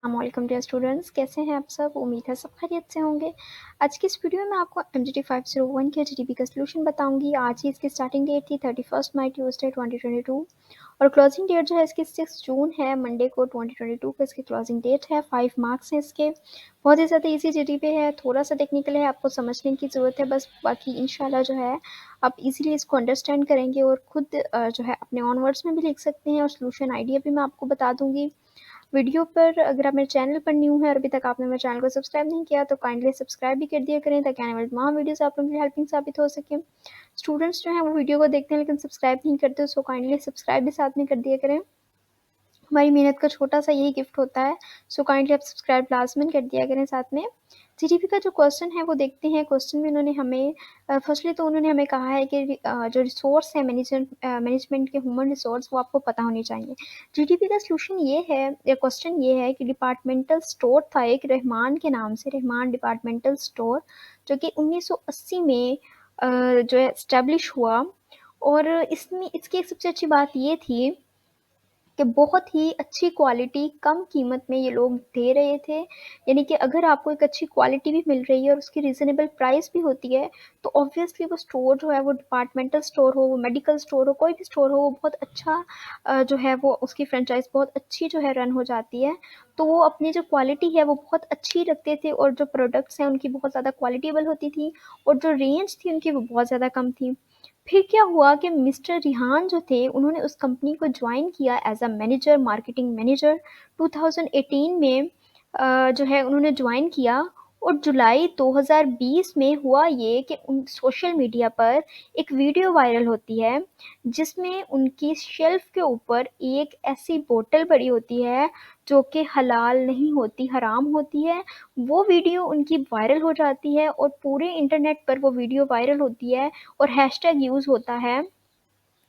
Welcome dear students, कैसे हैं आप सब। उम्मीद है सब खैरियत से होंगे। आज की इस वीडियो में आपको MGT 501 के GDP का सोल्यूशन बताऊंगी। आज ही इसकी स्टार्टिंग डेट थी 31 मई ट्यूसडे 2022 और क्लोजिंग डेट जो है इसकी 6 जून है, मंडे को 2022 का इसकी क्लोजिंग डेट है। 5 मार्क्स हैं इसके। बहुत ही ज़्यादा इजी GDP है, थोड़ा सा टेक्निकल है, आपको समझने की ज़रूरत है बस। बाकी इंशाल्लाह जो है आप इजीली इसको अंडरस्टैंड करेंगे और खुद जो है अपने ऑन वर्ड्स में भी लिख सकते हैं और सोल्यूशन आइडिया भी मैं आपको बता दूंगी। वीडियो पर अगर आप मेरे चैनल पर न्यू है और अभी तक आपने मेरे चैनल को सब्सक्राइब नहीं किया तो काइंडली सब्सक्राइब भी कर दिया करें, ताकि आने वाली तमाम वीडियोस आप लोगों के लिए हेल्पिंग साबित हो सके। स्टूडेंट्स जो हैं वो वीडियो को देखते हैं लेकिन सब्सक्राइब नहीं करते, सो काइंडली सब्सक्राइब भी साथ में कर दिया करें। हमारी मेहनत का छोटा सा यही गिफ्ट होता है, सो काइंडली आप सब्सक्राइब लाजमन कर दिया करें साथ में। जीडीपी का जो क्वेश्चन है वो देखते हैं। क्वेश्चन में उन्होंने हमें फर्स्टली तो उन्होंने हमें कहा है कि जो रिसोर्स है मैनेजमेंट के ह्यूमन रिसोर्स वो आपको पता होनी चाहिए। जीडीपी का सोल्यूशन ये है या क्वेश्चन ये है कि डिपार्टमेंटल स्टोर था एक रहमान के नाम से, रहमान डिपार्टमेंटल स्टोर, जो कि 1980 में जो है इस्टेब्लिश हुआ। और इसमें इसकी एक सबसे अच्छी बात ये थी कि बहुत ही अच्छी क्वालिटी कम कीमत में ये लोग दे रहे थे। यानी कि अगर आपको एक अच्छी क्वालिटी भी मिल रही है और उसकी रीज़नेबल प्राइस भी होती है तो ऑब्वियसली वो स्टोर जो है, वो डिपार्टमेंटल स्टोर हो, वो मेडिकल स्टोर हो, कोई भी स्टोर हो, वो बहुत अच्छा जो है वो उसकी फ्रेंचाइज बहुत अच्छी जो है रन हो जाती है। तो वो अपनी जो क्वालिटी है वो बहुत अच्छी रखते थे और जो प्रोडक्ट्स हैं उनकी बहुत ज़्यादा क्वालिटेबल होती थी और जो रेंज थी उनकी वो बहुत ज़्यादा कम थी। फिर क्या हुआ कि मिस्टर रिहान जो थे उन्होंने उस कंपनी को ज्वाइन किया as a manager, marketing manager 2018 में जो है उन्होंने ज्वाइन किया। और जुलाई 2020 में हुआ ये कि उन सोशल मीडिया पर एक वीडियो वायरल होती है जिसमें उनकी शेल्फ के ऊपर एक ऐसी बोतल पड़ी होती है जो कि हलाल नहीं होती, हराम होती है। वो वीडियो उनकी वायरल हो जाती है और पूरे इंटरनेट पर वो वीडियो वायरल होती है और हैशटैग यूज़ होता है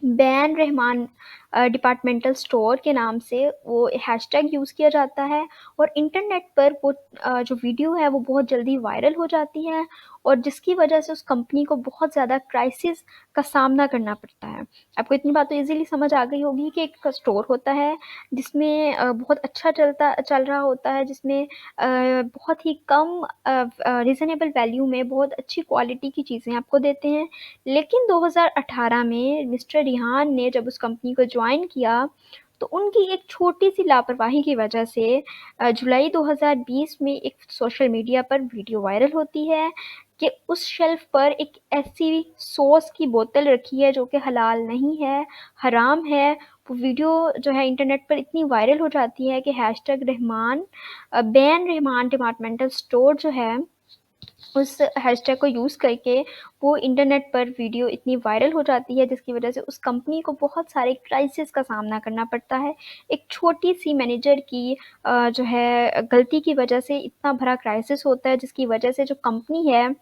बैन रहमान डिपार्टमेंटल स्टोर के नाम से। वो हैशटैग यूज़ किया जाता है और इंटरनेट पर वो जो वीडियो है वो बहुत जल्दी वायरल हो जाती है और जिसकी वजह से उस कंपनी को बहुत ज़्यादा क्राइसिस का सामना करना पड़ता है। आपको इतनी बात तो इजीली समझ आ गई होगी कि एक स्टोर होता है जिसमें बहुत अच्छा चल रहा होता है, जिसमें बहुत ही कम रीज़नेबल वैल्यू में बहुत अच्छी क्वालिटी की चीज़ें आपको देते हैं। लेकिन 2018 में मिस्टर रिहान ने जब उस कंपनी को ज्वाइन किया तो उनकी एक छोटी-सी लापरवाही की वजह से जुलाई 2020 में एक सोशल मीडिया पर वीडियो वायरल होती है कि उस शेल्फ पर एक ऐसी सॉस की बोतल रखी है जो कि हलाल नहीं है, हराम है। वो वीडियो जो है इंटरनेट पर इतनी वायरल हो जाती है कि hashtag Rahman ban Rahman departmental store जो है, उस हैशटैग को यूज़ करके वो इंटरनेट पर वीडियो इतनी वायरल हो जाती है जिसकी वजह से उस कंपनी को बहुत सारे क्राइसिस का सामना करना पड़ता है। एक छोटी-सी मैनेजर की जो है गलती की वजह से इतना बड़ा क्राइसिस होता है जिसकी वजह से जो कंपनी है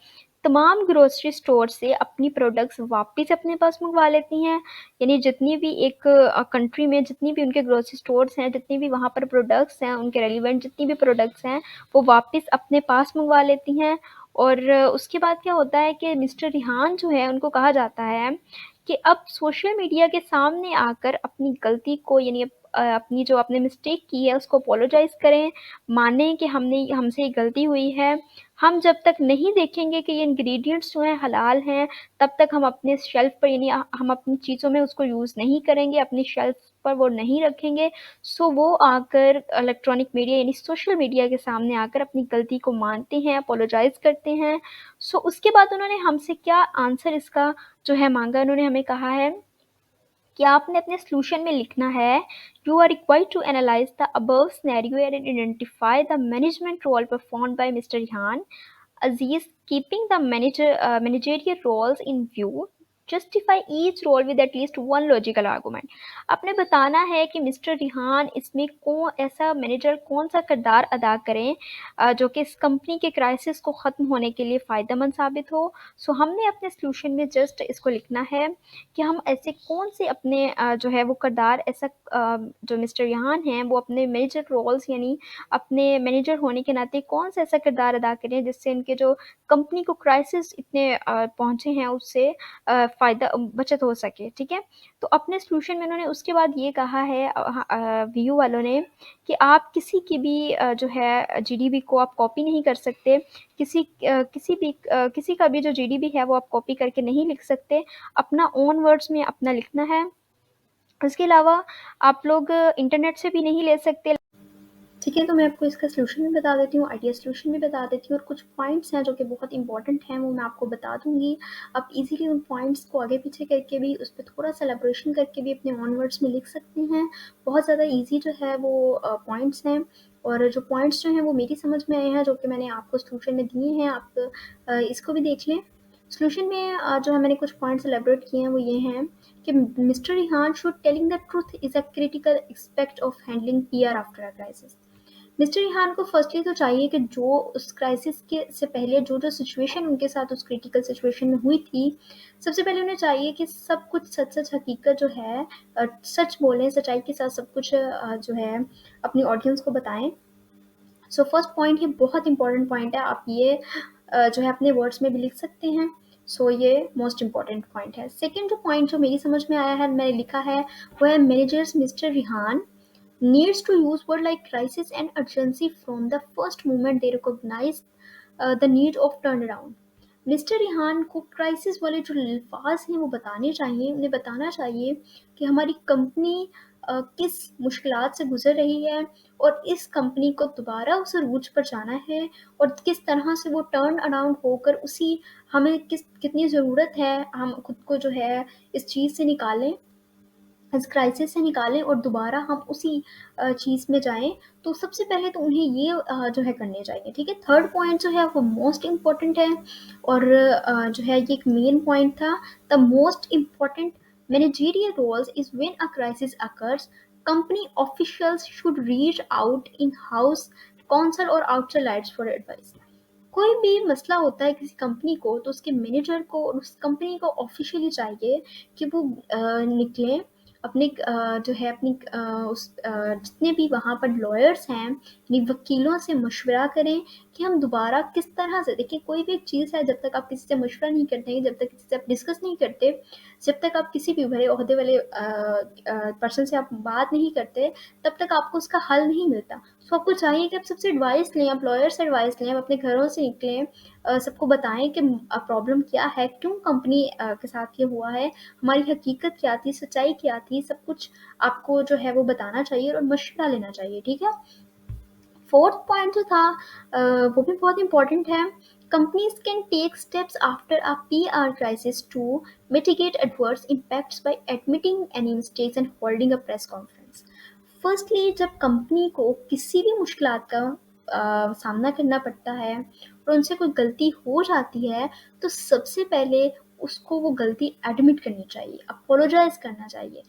तमाम ग्रोसरी स्टोर से अपनी प्रोडक्ट्स वापस अपने पास मँगवा लेती हैं। यानी जितनी भी एक कंट्री में जितनी भी उनके ग्रोसरी स्टोर्स हैं, जितनी भी वहाँ पर प्रोडक्ट्स हैं, उनके रेलेवेंट जितनी भी प्रोडक्ट्स हैं, वो वापस अपने पास मँगवा लेती हैं। और उसके बाद क्या होता है कि मिस्टर रिहान जो है उनको कहा जाता है कि अब सोशल मीडिया के सामने आकर अपनी गलती को, यानी अपनी जो आपने मिस्टेक की है उसको अपोलोजाइज़ करें, मानें कि हमसे ये गलती हुई है। हम जब तक नहीं देखेंगे कि ये इंग्रीडिएंट्स जो हैं हलाल हैं, तब तक हम अपने शेल्फ पर, यानी हम अपनी चीज़ों में उसको यूज़ नहीं करेंगे, अपनी शेल्फ पर वो नहीं रखेंगे। सो वो आकर इलेक्ट्रॉनिक मीडिया यानी सोशल मीडिया के सामने आकर अपनी गलती को मानते हैं, अपोलोजाइज़ करते हैं। सो उसके बाद उन्होंने हमसे क्या आंसर इसका जो है माँगा, उन्होंने हमें कहा है कि आपने अपने सॉल्यूशन में लिखना है, you are required to analyse the above scenario and identify the management role performed by mister Rihan Aziz, keeping the managerial roles in view, justify each role with at least one logical argument. आपने बताना है कि mister Rihan इसमें कौन ऐसा manager, कौन सा किरदार अदा करें जो कि इस कंपनी के क्राइसिस को ख़त्म होने के लिए फ़ायदेमंद साबित हो। सो हमने अपने सॉल्यूशन में जस्ट इसको लिखना है कि हम ऐसे कौन से अपने जो है वो किरदार ऐसा जो मिस्टर रिहान हैं वो अपने मैनेजर रोल्स यानी अपने मैनेजर होने के नाते कौन सा ऐसा किरदार अदा करें जिससे इनके जो कंपनी को क्राइसिस इतने पहुँचे हैं उससे फ़ायदा बचत हो सके, ठीक है? तो अपने सॉल्यूशन में उन्होंने उसके बाद ये कहा है वीयू वालों ने कि आप किसी की भी जो है जीडीपी को आप कॉपी नहीं कर सकते, किसी का भी जो जीडीपी है वो आप कॉपी करके नहीं लिख सकते, अपना ओन वर्ड्स में अपना लिखना है। इसके अलावा आप लोग इंटरनेट से भी नहीं ले सकते। ठीक है, तो मैं आपको इसका सॉल्यूशन भी बता देती हूँ, आइडिया सॉल्यूशन भी बता देती हूँ और कुछ पॉइंट्स हैं जो कि बहुत इंपॉर्टेंट हैं वो मैं आपको बता दूँगी। आप इजीली उन पॉइंट्स को आगे पीछे करके भी उस पे थोड़ा-सा एलैबोरेशन करके भी अपने ओन वर्ड्स में लिख सकते हैं। बहुत ज़्यादा ईज़ी जो है वो पॉइंट्स हैं और जो पॉइंट्स जो हैं वो मेरी समझ में आए हैं, जो कि मैंने आपको सॉल्यूशन में दिए हैं। आप इसको भी देख लें। सॉल्यूशन में जो है मैंने कुछ पॉइंट्स एलैबोरेट किए हैं वो ये हैं कि mister Rihan should telling the truth is a critical aspect of handling PR after a crisis. Mister Rihan को फर्स्टली तो चाहिए कि जो उस क्राइसिस के से पहले जो सिचुएशन उनके साथ उस क्रिटिकल सिचुएशन में हुई थी, सबसे पहले उन्हें चाहिए कि सब कुछ सच-सच हकीकत जो है सच बोलें, सच्चाई के साथ सब कुछ जो है अपनी ऑडियंस को बताएँ। सो फर्स्ट पॉइंट ये बहुत इंपॉर्टेंट पॉइंट है, आप ये जो है अपने वर्ड्स में भी लिख सकते हैं। सो ये मोस्ट इम्पॉर्टेंट पॉइंट है। सेकंड जो पॉइंट जो मेरी समझ में आया है, मैंने लिखा है, वो है managers mister Rihan needs to use word like crisis and urgency from the first moment they recognize the need of turnaround. Mister Rihan को क्राइसिस वाले जो अल्फाज हैं वो बताने चाहिए, उन्हें बताना चाहिए कि हमारी कंपनी किस मुश्किलात से गुजर रही है और इस कंपनी को दोबारा उस अरूज पर जाना है और किस तरह से वो टर्न अराउंड होकर उसी हमें कितनी ज़रूरत है हम खुद को जो है इस चीज़ से निकालें, इस क्राइसिस से निकालें और दोबारा हम उसी चीज़ में जाएँ। तो सबसे पहले तो उन्हें ये जो है करने चाहिए, ठीक है? थर्ड पॉइंट जो है वो मोस्ट इम्पोर्टेंट है और जो है ये एक मेन पॉइंट था। The most important managerial roles is when a crisis occurs, company officials should reach out in house counsel और आउटसाइडर्स फॉर एडवाइस। कोई भी मसला होता है किसी कंपनी को तो उसके मैनेजर को और उस कंपनी को ऑफिशियली चाहिए कि वो निकलें अपने जो है अपनी जितने भी वहाँ पर लॉयर्स हैं यानी वकीलों से मशवरा करें कि हम दोबारा किस तरह से, देखिए कोई भी एक चीज़ है जब तक आप किसी से मशवरा नहीं करते, जब तक किसी से आप डिस्कस नहीं करते, जब तक आप किसी भी बड़े ओहदे वाले पर्सन से आप बात नहीं करते, तब तक आपको उसका हल नहीं मिलता। सो आपको चाहिए कि आप सबसे एडवाइस लें, आप लॉयर से एडवाइस लें, आप अपने घरों से निकलें, सबको बताएं कि प्रॉब्लम क्या है, क्यों कंपनी के साथ ये हुआ है, हमारी हकीकत क्या थी, सच्चाई क्या थी, सब कुछ आपको जो है वो बताना चाहिए और मशवरा लेना चाहिए, ठीक है? फोर्थ पॉइंट जो था वो भी बहुत इंपॉर्टेंट है। Companies can take steps after a PR crisis to mitigate adverse impacts by admitting any mistakes and holding a press conference. Firstly जब कंपनी को किसी भी मुश्किलात का सामना करना पड़ता है और उनसे कोई गलती हो जाती है तो सबसे पहले उसको वो गलती एडमिट करनी चाहिए, अपोलोजाइज करना चाहिए।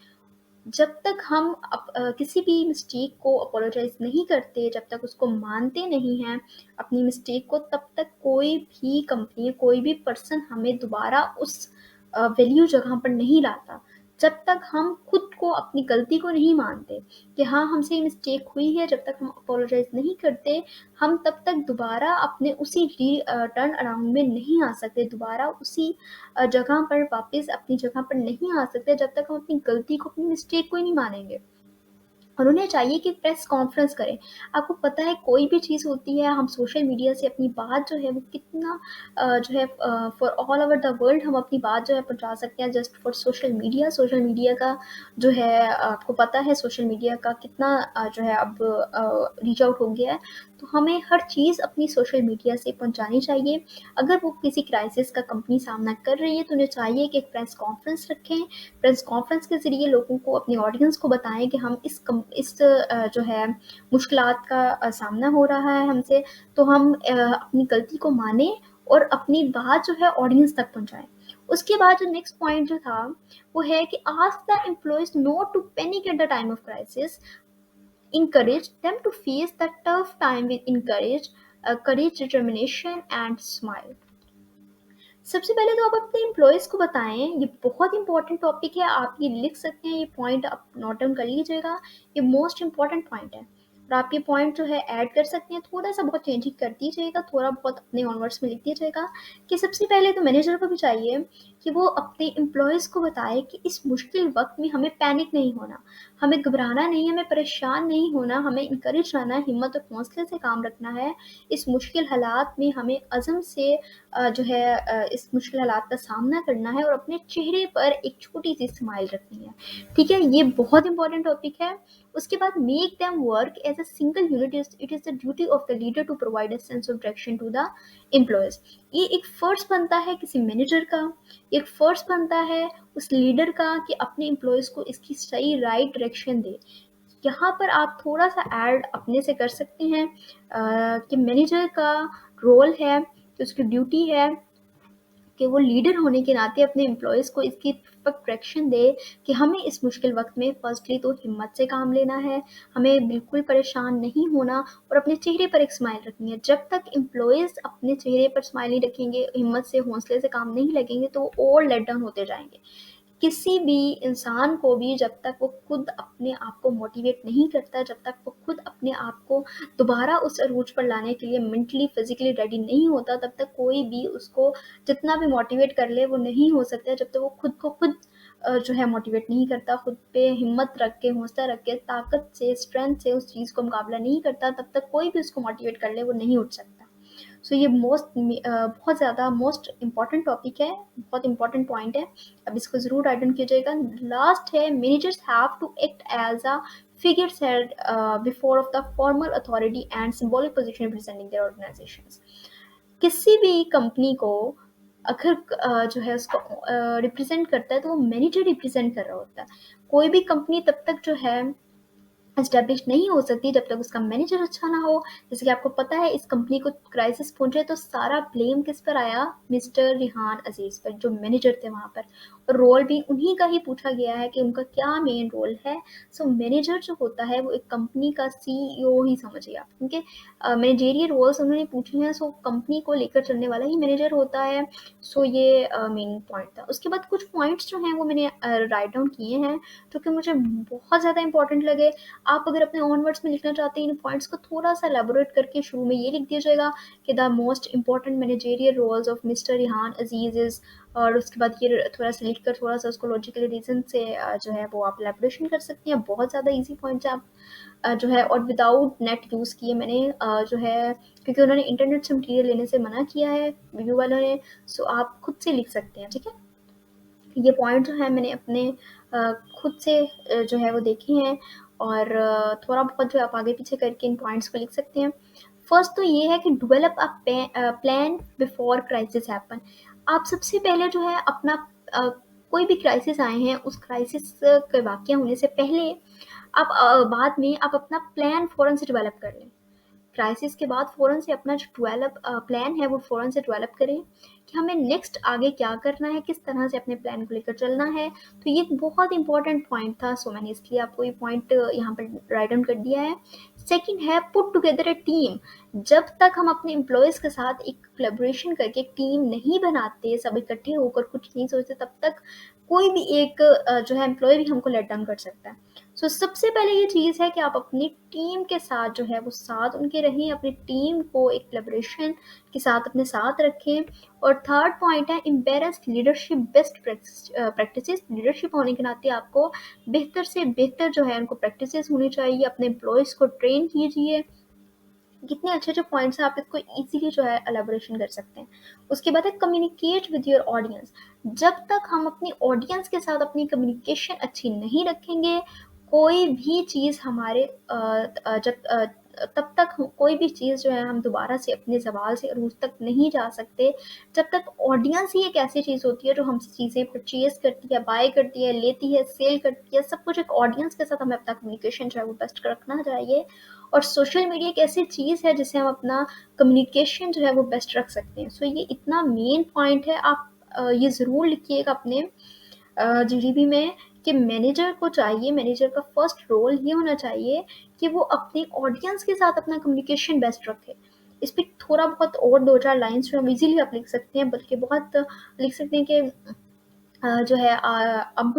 जब तक हम किसी भी मिस्टेक को अपोलोजाइज नहीं करते, जब तक उसको मानते नहीं हैं अपनी मिस्टेक को, तब तक कोई भी कंपनी, कोई भी पर्सन हमें दोबारा उस वैल्यू जगह पर नहीं लाता। जब तक हम खुद को अपनी गलती को नहीं मानते कि हाँ हमसे ये मिस्टेक हुई है, जब तक हम अपोलोजाइज नहीं करते, हम तब तक दोबारा अपने उसी टर्न अराउंड में नहीं आ सकते, दोबारा उसी जगह पर वापस अपनी जगह पर नहीं आ सकते जब तक हम अपनी गलती को, अपनी मिस्टेक को ही नहीं मानेंगे। और उन्हें चाहिए कि प्रेस कॉन्फ्रेंस करें। आपको पता है कोई भी चीज़ होती है, हम सोशल मीडिया से अपनी बात जो है वो कितना जो है for all over the world हम अपनी बात जो है पहुँचा सकते हैं just for social media. Social media का जो है आपको पता है सोशल मीडिया का कितना जो है अब रीच आउट हो गया है। तो हमें हर चीज़ अपनी सोशल मीडिया से पहुँचानी चाहिए। अगर वो किसी क्राइसिस का कंपनी सामना कर रही है तो उन्हें चाहिए कि एक प्रेस कॉन्फ्रेंस रखें। प्रेस कॉन्फ्रेंस के ज़रिए लोगों को, अपनी ऑडियंस को बताएं कि हम इस जो है मुश्किलात का सामना हो रहा है हमसे, तो हम अपनी गलती को माने और अपनी बात जो है ऑडियंस तक पहुंचाएं। उसके बाद जो नेक्स्ट पॉइंट जो था वो है कि ask the employees not to panic at the time of crisis, encourage them to face the tough time with courage, determination and smile. सबसे पहले तो आप अपने एम्प्लॉयज़ को बताएं, ये बहुत इंपॉर्टेंट टॉपिक है, आप ये लिख सकते हैं, ये पॉइंट आप नोट डाउन कर लीजिएगा, ये मोस्ट इम्पॉर्टेंट पॉइंट है। और आप ये पॉइंट जो है ऐड कर सकते हैं, थोड़ा सा बहुत चेंजिंग कर दीजिएगा, थोड़ा बहुत अपने ऑनवर्ड्स में लिख दीजिएगा कि सबसे पहले तो मैनेजर को भी चाहिए कि वो अपने एम्प्लॉयज़ को बताए कि इस मुश्किल वक्त में हमें पैनिक नहीं होना, हमें घबराना नहीं, हमें परेशान नहीं होना, हमें इंकरेज रहना है, हिम्मत और हौसले से काम रखना है। इस मुश्किल हालात में हमें अज़म से जो है इस मुश्किल हालात का सामना करना है और अपने चेहरे पर एक छोटी सी स्माइल रखनी है। ठीक है, ये बहुत इंपॉर्टेंट टॉपिक है। उसके बाद make them work as a single unit, it is the duty of the leader to provide a sense of direction to the employees. ये एक फ़र्ज़ बनता है किसी मैनेजर का, एक फ़र्ज़ बनता है उस लीडर का कि अपने एम्प्लॉयज़ को इसकी सही राइट डायरेक्शन दे। यहाँ पर आप थोड़ा सा ऐड अपने से कर सकते हैं कि मैनेजर का रोल है, कि उसकी ड्यूटी है कि वो लीडर होने के नाते अपने एम्प्लॉयज़ को इसकी परफेक्ट डायरेक्शन दे कि हमें इस मुश्किल वक्त में फर्स्टली तो हिम्मत से काम लेना है, हमें बिल्कुल परेशान नहीं होना और अपने चेहरे पर एक स्माइल रखनी है। जब तक एम्प्लॉयज़ अपने चेहरे पर स्माइल नहीं रखेंगे, हिम्मत से हौसले से काम नहीं लगेंगे, तो वो और लेट डाउन होते जाएंगे। किसी भी इंसान को भी जब तक वो खुद अपने आप को मोटिवेट नहीं करता, जब तक वो खुद अपने आप को दोबारा उस अरूज पर लाने के लिए मेंटली फिजिकली रेडी नहीं होता, तब तक कोई भी उसको जितना भी मोटिवेट कर ले वो नहीं हो सकता। जब तक वो खुद को खुद जो है मोटिवेट नहीं करता, खुद पे हिम्मत रख के, हौसला रख के, ताकत से, स्ट्रेंथ से उस चीज़ को मुकाबला नहीं करता, तब तक कोई भी उसको मोटिवेट कर ले वो नहीं उठ सकता। सो ये बहुत ज़्यादा मोस्ट इम्पॉर्टेंट टॉपिक है, बहुत इम्पॉर्टेंट पॉइंट है। अब इसको ज़रूर राइट डाउन कीजिएगा। लास्ट है, managers have to act as a figure said before of the formal authority and symbolic position representing their organizations। किसी भी कंपनी को अगर जो है उसको रिप्रेजेंट करता है तो वो मैनेजर रिप्रेजेंट कर रहा होता है। कोई भी कंपनी तब तक जो है एस्टेब्लिश नहीं हो सकती जब तक उसका मैनेजर अच्छा ना हो। जैसे कि आपको पता है इस कंपनी को क्राइसिस पहुंचे तो सारा ब्लेम किस पर आया, मिस्टर रिहान अजीज़ पर, जो मैनेजर थे वहाँ पर, और रोल भी उन्हीं का ही पूछा गया है कि उनका क्या मेन रोल है। सो मैनेजर जो होता है वो एक कंपनी का CEO ही समझिए आप, क्योंकि मैनेजेरियल रोल्स उन्होंने पूछे हैं। सो कंपनी को लेकर चलने वाला ही मैनेजर होता है। सो ये मेन पॉइंट था। उसके बाद कुछ पॉइंट्स जो हैं वो मैंने राइट डाउन किए हैं जो कि मुझे बहुत ज़्यादा इंपॉर्टेंट लगे। आप अगर अपने ऑनवर्ड्स में लिखना चाहते हैं इन पॉइंट्स को थोड़ा सा एलेबोरेट करके शुरू में ये लिख दीजिएगा कि the most important managerial roles of mister Rihan Aziz is, और उसके बाद ये थोड़ा सा लिख कर थोड़ा सा उसको लॉजिकली रीजन से जो है वो आप एलेबोरेशन कर सकती हैं। बहुत ज़्यादा ईजी पॉइंट्स आप जो है, और विदाउट नेट यूज़ किए मैंने जो है, क्योंकि उन्होंने इंटरनेट से मटीरियल लेने से मना किया है रिव्यू वालों ने। सो आप खुद से लिख सकते हैं। ठीक है, ये पॉइंट जो है मैंने अपने खुद से जो है वो देखे हैं, और थोड़ा बहुत जो आप आगे पीछे करके इन पॉइंट्स को लिख सकते हैं। फर्स्ट तो ये है कि develop a plan before crisis happen. आप सबसे पहले जो है अपना कोई भी क्राइसिस आए हैं उस क्राइसिस के वाक़या होने से पहले आप बाद में आप अपना प्लान फ़ौरन से डेवलप कर लें। क्राइसिस के बाद फ़ौरन से अपना जो प्लान है वो फ़ौरन से डेवलप करें कि हमें नेक्स्ट आगे क्या करना है, किस तरह से अपने प्लान को लेकर चलना है। तो ये एक बहुत इंपॉर्टेंट पॉइंट था। सो मैंने इसलिए आपको ये पॉइंट यहाँ पर राइट डाउन कर दिया है। सेकंड है पुट टुगेदर अ टीम। जब तक हम अपने एम्प्लॉयज़ के साथ एक कोलैबोरेशन करके एक टीम नहीं बनाते, सब इकट्ठे होकर कुछ नहीं सोचते, तब तक कोई भी एक जो है एम्प्लॉय भी हमको लेट डाउन कर सकता है। सो सबसे पहले ये चीज़ है कि आप अपनी टीम के साथ जो है वो साथ उनके रहें, अपनी टीम को एक कोलैबोरेशन के साथ अपने साथ रखें। और थर्ड पॉइंट है embarrass leadership best practices. Leadership होने के नाते आपको बेहतर से बेहतर जो है उनको प्रैक्टिसेस होनी चाहिए। अपने एम्प्लॉयज़ को ट्रेन कीजिए। कितने अच्छे अच्छे पॉइंट्स हैं, आप इसको इजीली जो है एलाबोरेशन कर सकते हैं। उसके बाद है कम्युनिकेट विद योर ऑडियंस। जब तक हम अपनी ऑडियंस के साथ अपनी कम्युनिकेशन अच्छी नहीं रखेंगे, कोई भी चीज़ हमारे तब तक कोई भी चीज़ जो है हम दोबारा से अपने सवाल से अरूज तक नहीं जा सकते। जब तक ऑडियंस ही एक ऐसी चीज़ होती है जो हमसे चीज़ें परचेज करती है, बाय करती है, लेती है, सेल करती है, सब कुछ एक ऑडियंस के साथ हमें अपना कम्युनिकेशन जो है वो बेस्ट रखना चाहिए। और सोशल मीडिया एक ऐसी चीज़ है जिससे हम अपना कम्युनिकेशन जो है वो बेस्ट रख सकते हैं। सो ये इतना मेन पॉइंट है। आप ये ज़रूर लिखिएगा अपने जीडीपी में कि मैनेजर को चाहिए, मैनेजर का फर्स्ट रोल ये होना चाहिए कि वो अपने ऑडियंस के साथ अपना कम्युनिकेशन बेस्ट रखे। इस पर थोड़ा बहुत और 2-4 लाइन्स जो हम इजीली आप लिख सकते हैं, बल्कि बहुत लिख सकते हैं कि जो है अब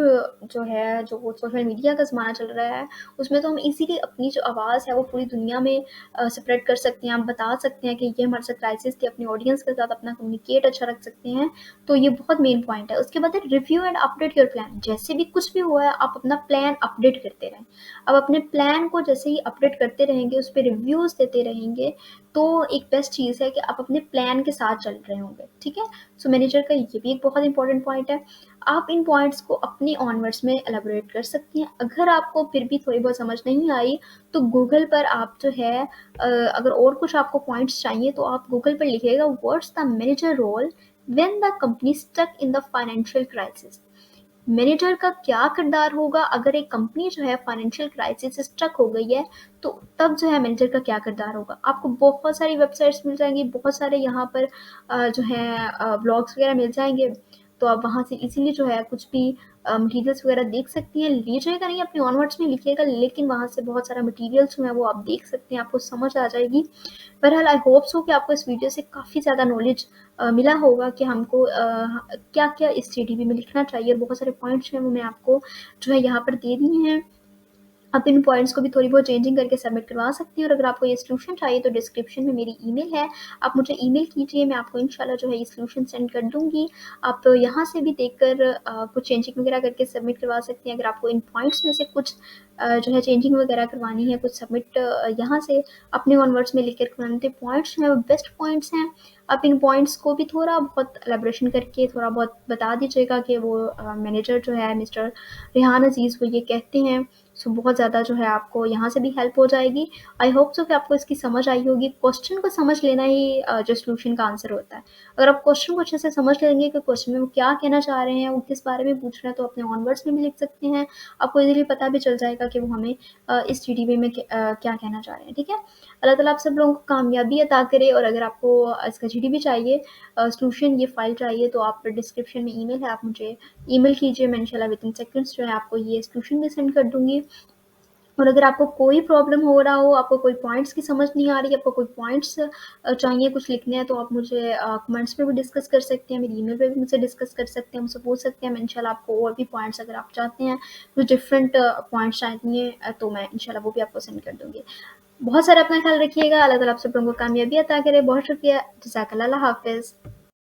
जो है जो सोशल मीडिया का ज़माना चल रहा है, उसमें तो हम इज़िली अपनी जो आवाज़ है वो पूरी दुनिया में स्प्रेड कर सकते हैं। हम बता सकते हैं कि ये हमारे साथ क्राइसिस थी, अपनी ऑडियंस के साथ अपना कम्युनिकेट अच्छा रख सकते हैं, तो ये बहुत मेन पॉइंट है। उसके बाद है review and update your plan. जैसे भी कुछ भी हुआ है, आप अपना प्लान अपडेट करते रहें। अब अपने प्लान को जैसे ही अपडेट करते रहेंगे, उस पे रिव्यूज़ देते रहेंगे, तो एक बेस्ट चीज़ है कि आप अपने प्लान के साथ चल रहे होंगे, ठीक है? सो मैनेजर का ये भी एक बहुत इंपॉर्टेंट पॉइंट है। आप इन पॉइंट्स को अपनी ऑनवर्ड्स में एलेबोरेट कर सकती हैं। अगर आपको फिर भी थोड़ी बहुत समझ नहीं आई, तो गूगल पर आप जो है अगर और कुछ आपको पॉइंट्स चाहिए तो आप गूगल पर लिखिएगा what's the manager role when the company stuck in the financial crisis. Manager का क्या किरदार होगा अगर एक कंपनी जो है फाइनेंशियल क्राइसिस से स्टक हो गई है, तो तब जो है मैनेजर का क्या किरदार होगा। आपको बहुत सारी वेबसाइट्स मिल जाएंगी, बहुत सारे यहाँ पर जो है ब्लॉग्स वगैरह मिल जाएंगे, तो आप वहाँ से इजीली जो है कुछ भी मटेरियल्स वगैरह देख सकती हैं। लीजिएगा नहीं, अपने ऑनवर्ड्स में लिखिएगा, लेकिन वहाँ से बहुत सारा मटेरियल्स जो है वो आप देख सकते हैं, आपको समझ आ जाएगी। बहरहाल आई होप सो कि आपको इस वीडियो से काफ़ी ज़्यादा नॉलेज मिला होगा कि हमको क्या क्या इस जीडीपी में लिखना चाहिए, और बहुत सारे पॉइंट्स हैं वो मैं आपको जो है यहाँ पर दे दिए हैं। आप इन पॉइंट्स को भी थोड़ी बहुत चेंजिंग करके सबमिट करवा सकती हैं, और अगर आपको ये सॉल्यूशन चाहिए तो डिस्क्रिप्शन में मेरी ईमेल है, आप मुझे ईमेल कीजिए, मैं आपको इंशाल्लाह जो है ये सॉल्यूशन सेंड कर दूँगी। आप यहाँ से भी देखकर कुछ चेंजिंग वगैरह करके सबमिट करवा सकती हैं। अगर आपको इन पॉइंट्स में से कुछ जो है चेंजिंग वगैरह करवानी है, कुछ सबमिट यहाँ से अपने ऑनवर्ड्स में लिख कर करवाने, तो पॉइंट्स जो है वो बेस्ट पॉइंट्स हैं। आप इन पॉइंट्स को भी थोड़ा बहुत एलेबोरेशन करके थोड़ा बहुत बता दीजिएगा कि वो मैनेजर जो है मिस्टर रेहान अजीज़ वो ये कहते हैं। सो बहुत ज़्यादा जो है आपको यहाँ से भी हेल्प हो जाएगी। आई होप सो कि आपको इसकी समझ आई होगी। क्वेश्चन को समझ लेना ही जो सॉल्यूशन का आंसर होता है। अगर आप क्वेश्चन को अच्छे से समझ लेंगे कि क्वेश्चन में वो क्या कहना चाह रहे हैं, वो किस बारे में पूछ रहे हैं, तो अपने ऑनवर्ड्स में भी लिख सकते हैं। आपको इजीली पता भी चल जाएगा कि वो हमें इस जीडीपी में क्या कहना चाह रहे हैं, ठीक है? अल्लाह ताला आप सब लोगों को कामयाबी अता करे, और अगर आपको इसका जीडीपी चाहिए सॉल्यूशन, ये फ़ाइल चाहिए, तो आप डिस्क्रिप्शन में ईमेल है, आप मुझे ईमेल कीजिए, मैं इंशाल्लाह विदिन सेकंड्स जो है आपको ये सॉल्यूशन भी सेंड कर दूँगी। और अगर आपको कोई प्रॉब्लम हो रहा हो, आपको कोई पॉइंट्स की समझ नहीं आ रही, आपको कोई पॉइंट्स चाहिए, कुछ लिखने हैं, तो आप मुझे कमेंट्स में भी डिस्कस कर सकते हैं, मेरी ईमेल पे भी मुझसे डिस्कस कर सकते हैं, मुझसे पूछ सकते हैं। मैं इंशाल्लाह आपको और भी पॉइंट्स, अगर आप चाहते हैं कुछ डिफरेंट पॉइंट्स चाहिए, तो मैं इंशाल्लाह वो भी आपको सेंड कर दूँगी। बहुत सारा अपना ख्याल रखिएगा। अल्लाह ताला आप सब लोगों को कामयाबी अता करे। बहुत शुक्रिया। जज़ाकल्लाह। अल्लाह हाफ़िज़।